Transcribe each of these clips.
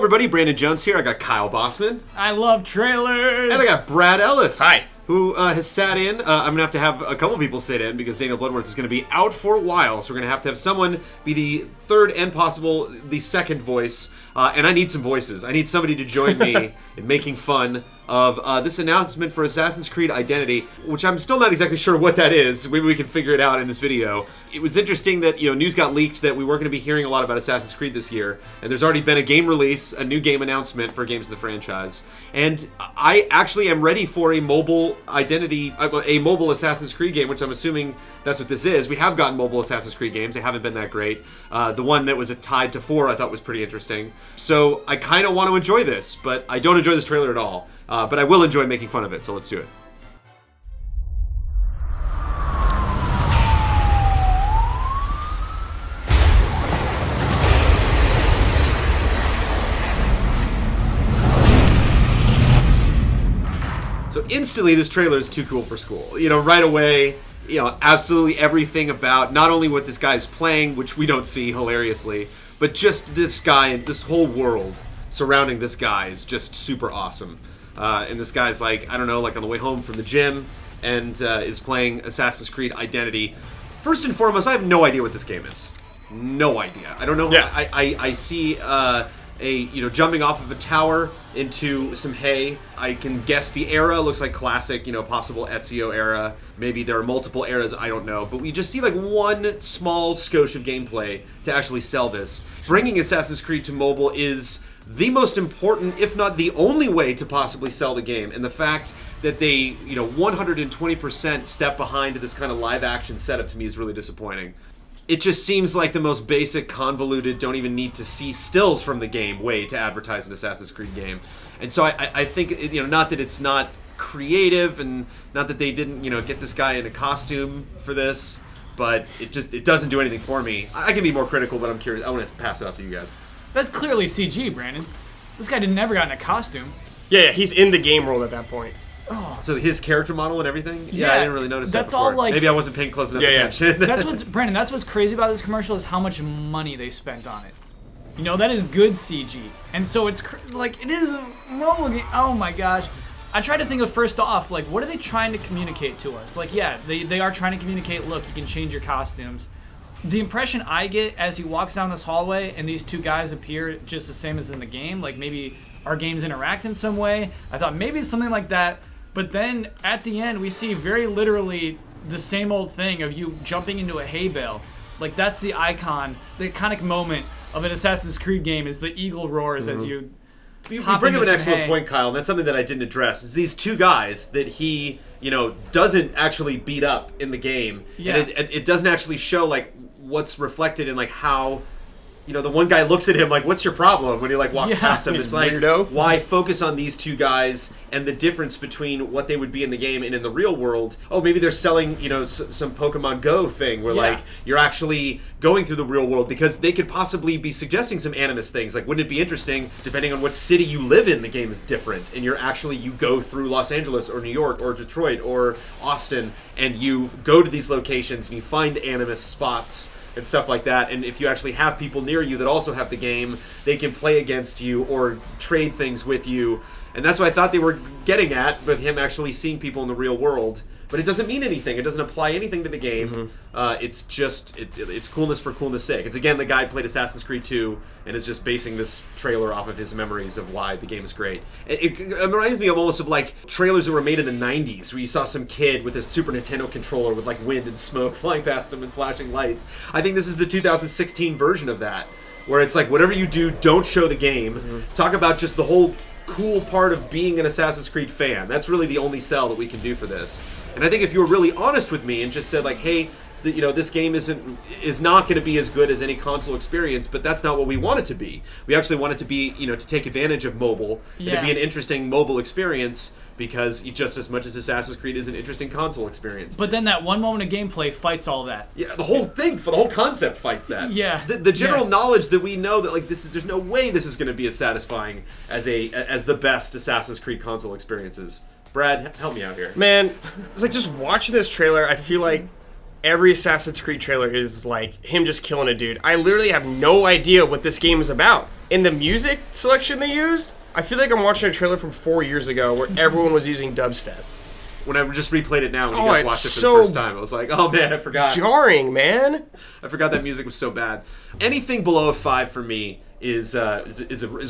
everybody. Brandon Jones here. I got Kyle Bossman. I love trailers. And I got Brad Ellis. Hi. Who has sat in. I'm going to have a couple people sit in because Daniel Bloodworth is going to be out for a while. So we're going to have someone be the third and possible the second voice. And I need some voices. I need somebody to join me in making fun of this announcement for Assassin's Creed Identity, which I'm still not exactly sure what that is. Maybe we can figure it out in this video. It was interesting that news got leaked that we weren't going to be hearing a lot about Assassin's Creed this year, and there's already been a game release, a new game announcement for games of the franchise. And I actually am ready for a mobile Identity, a mobile Assassin's Creed game, which I'm assuming that's what this is. We have gotten mobile Assassin's Creed games. They haven't been that great. The one that was tied to 4 I thought was pretty interesting. So I kind of want to enjoy this, but I don't enjoy this trailer at all. But I will enjoy making fun of it, so let's do it. So instantly, this trailer is too cool for school. Right away, absolutely everything about not only what this guy's playing, which we don't see hilariously, but just this guy and this whole world surrounding this guy is just super awesome. And this guy's like on the way home from the gym and is playing Assassin's Creed Identity. First and foremost, I have no idea what this game is. No idea. I don't know. Yeah. I see jumping off of a tower into some hay. I can guess the era. Looks like classic, possible Ezio era. Maybe there are multiple eras, I don't know. But we just see one small skosh of gameplay to actually sell this. Bringing Assassin's Creed to mobile is the most important, if not the only way to possibly sell the game. And the fact that they, 120% step behind this kind of live action setup to me is really disappointing. It just seems like the most basic, convoluted, don't even need to see stills from the game way to advertise an Assassin's Creed game. And so I think, not that it's not creative and not that they didn't, get this guy in a costume for this, but it doesn't do anything for me. I can be more critical, but I'm curious. I want to pass it off to you guys. That's clearly CG, Brandon. This guy never got in a costume. Yeah, he's in the game world at that point. Oh. So his character model and everything? Yeah, I didn't really notice that that's before. all, like- Maybe I wasn't paying close enough attention. Brandon, that's what's crazy about this commercial is how much money they spent on it. That is good CG. And so it's it is a mobile game. Oh my gosh. I tried to think of first off, what are they trying to communicate to us? They are trying to communicate, look, you can change your costumes. The impression I get as he walks down this hallway and these two guys appear just the same as in the game, maybe our games interact in some way. I thought maybe it's something like that. But then at the end, we see very literally the same old thing of you jumping into a hay bale. That's the icon, the iconic moment of an Assassin's Creed game is the eagle roars as you You bring up an excellent point, Kyle, and that's something that I didn't address, is these two guys that he, doesn't actually beat up in the game. Yeah. And it doesn't actually show, what's reflected in, how... the one guy looks at him what's your problem when he walks past him. It's weirdo. Why focus on these two guys and the difference between what they would be in the game and in the real world? Oh, maybe they're selling, some Pokemon Go thing where you're actually going through the real world, because they could possibly be suggesting some animus things. Wouldn't it be interesting, depending on what city you live in, the game is different and you go through Los Angeles or New York or Detroit or Austin and you go to these locations and you find animus spots and stuff like that, and if you actually have people near you that also have the game, they can play against you or trade things with you. And that's what I thought they were getting at with him actually seeing people in the real world. But it doesn't mean anything. It doesn't apply anything to the game. Mm-hmm. It's just it's coolness for coolness' sake. It's again the guy played Assassin's Creed 2 and is just basing this trailer off of his memories of why the game is great. It reminds me almost of trailers that were made in the 90s where you saw some kid with a Super Nintendo controller with wind and smoke flying past him and flashing lights. I think this is the 2016 version of that, where it's whatever you do, don't show the game. Mm-hmm. Talk about just the whole cool part of being an Assassin's Creed fan. That's really the only sell that we can do for this. And I think if you were really honest with me and just said hey, this game is not going to be as good as any console experience, but that's not what we want it to be. We actually want it to be, to take advantage of mobile and to be an interesting mobile experience, because just as much as Assassin's Creed is an interesting console experience. But then that one moment of gameplay fights all that. Yeah, the whole thing, for the whole concept fights that. Yeah. The general knowledge that we know that there's no way this is going to be as satisfying as the best Assassin's Creed console experiences. Brad, help me out here. Man, it's just watching this trailer, I feel like every Assassin's Creed trailer is like him just killing a dude. I literally have no idea what this game is about. In the music selection they used, I feel like I'm watching a trailer from 4 years ago where everyone was using dubstep. When I just replayed it now, when you Oh, guys it's watched it for so the first time, I was like, oh man, I forgot. Jarring, man. I forgot that music was so bad. Anything below a 5 for me is a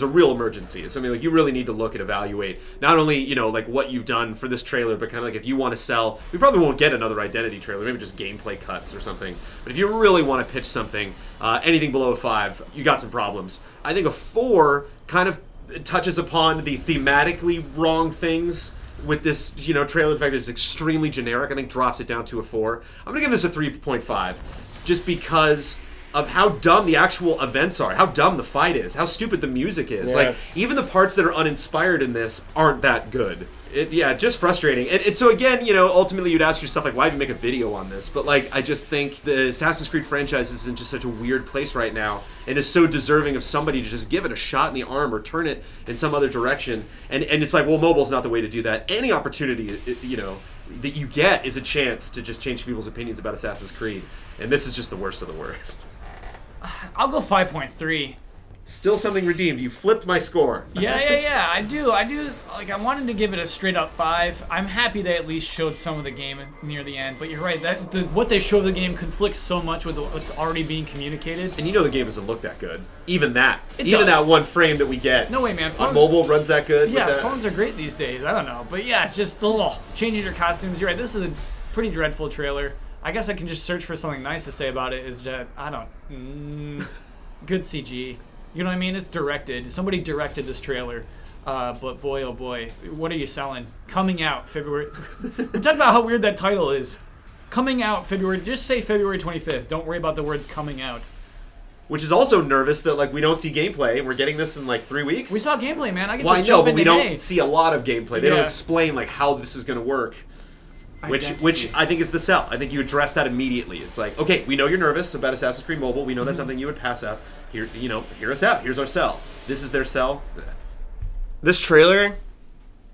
real emergency. It's something like you really need to look and evaluate not only, you know, like what you've done for this trailer, but kind of like if you want to sell. We probably won't get another Identity trailer, maybe just gameplay cuts or something. But if you really want to pitch something, anything below a 5, you got some problems. I think a 4 kind of touches upon the thematically wrong things with this, you know, trailer. In fact, it's extremely generic. I think drops it down to a 4. I'm gonna give this a 3.5, just because of how dumb the actual events are, how dumb the fight is, how stupid the music is. Yeah. Like, even the parts that are uninspired in this aren't that good. Just frustrating. And so again, you know, ultimately you'd ask yourself, like, why even make a video on this? But, like, I just think the Assassin's Creed franchise is in just such a weird place right now and is so deserving of somebody to just give it a shot in the arm or turn it in some other direction. And it's like, well, mobile's not the way to do that. Any opportunity, you know, that you get is a chance to just change people's opinions about Assassin's Creed. And this is just the worst of the worst. I'll go 5.3. Still something redeemed. You flipped my score. Yeah. I do. Like, I wanted to give it a straight up 5. I'm happy they at least showed some of the game near the end. But you're right. What they show of the game conflicts so much with what's already being communicated. And you know the game doesn't look that good. Even that. It Even does. that one frame that we get. No way, man. On mobile runs that good. Yeah, with that? phones are great these days. I don't know. But yeah, it's just the little changing your costumes. You're right. This is a pretty dreadful trailer. I guess I can just search for something nice to say about it. Is that good CG. You know what I mean? It's directed. Somebody directed this trailer. But boy, oh boy, what are you selling? Coming out February. We're talking about how weird that title is. Coming out February. Just say February 25th. Don't worry about the words coming out. Which is also nervous that, like, we don't see gameplay and we're getting this in like 3 weeks. We saw gameplay, man. I get Well, to I know, jump but into we don't hay. see a lot of gameplay. They don't Yeah. explain like how this is going to work. Which I think is the sell. I think you address that immediately. It's like, okay, we know you're nervous about Assassin's Creed Mobile. We know that's something you would pass up. Here, you know, hear us out. Here's our sell. This is their sell. This trailer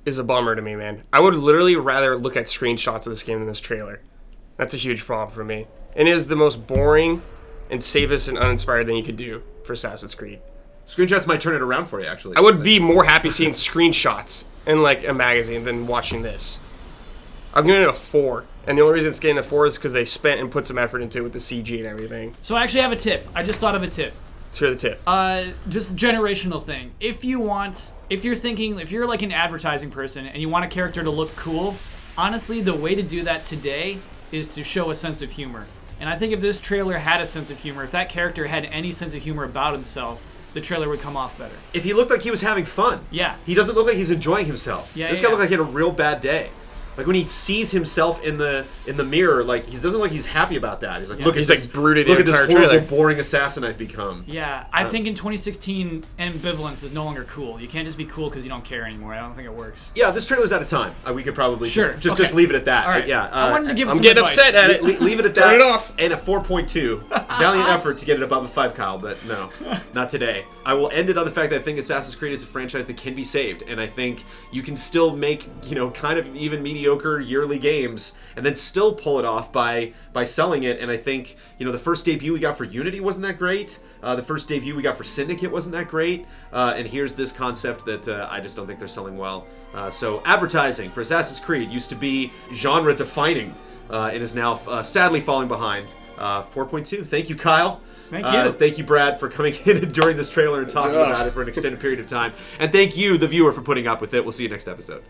is a bummer to me, man. I would literally rather look at screenshots of this game than this trailer. That's a huge problem for me. And it is the most boring and safest and uninspired thing you could do for Assassin's Creed. Screenshots might turn it around for you, actually. I would be more happy seeing screenshots in like a magazine than watching this. I'm giving it a 4. And the only reason it's getting a 4 is because they spent and put some effort into it with the CG and everything. So I actually have a tip. I just thought of a tip. Let's hear the tip. Just a generational thing. If you're like an advertising person and you want a character to look cool, honestly, the way to do that today is to show a sense of humor. And I think if this trailer had a sense of humor, if that character had any sense of humor about himself, the trailer would come off better. If he looked like he was having fun. Yeah. He doesn't look like he's enjoying himself. Yeah, This yeah, guy looked yeah. like he had a real bad day. Like when he sees himself in the mirror, like he doesn't look like he's happy about that. He's like, look at He's, this, like, brooded look the at this entire horrible, trailer. boring assassin I've become. Yeah, I think in 2016, ambivalence is no longer cool. You can't just be cool because you don't care anymore. I don't think it works. Yeah, this trailer's out of time. We could probably Sure. just Okay. leave it at that. All right. Yeah, I wanted to give I'm some getting advice. upset at it. leave it at that. Turn it off. And a 4.2. Valiant effort to get it above a 5, Kyle, but no, not today. I will end it on the fact that I think Assassin's Creed is a franchise that can be saved, and I think you can still make, you know, kind of even mediocre yearly games and then still pull it off by selling it. And I think, you know, the first debut we got for Unity wasn't that great. The first debut we got for Syndicate wasn't that great. And here's this concept that I just don't think they're selling well. So advertising for Assassin's Creed used to be genre defining and is now sadly falling behind. 4.2. Thank you, Kyle. Thank you. Thank you, Brad, for coming in during this trailer and talking about it for an extended period of time. And thank you, the viewer, for putting up with it. We'll see you next episode.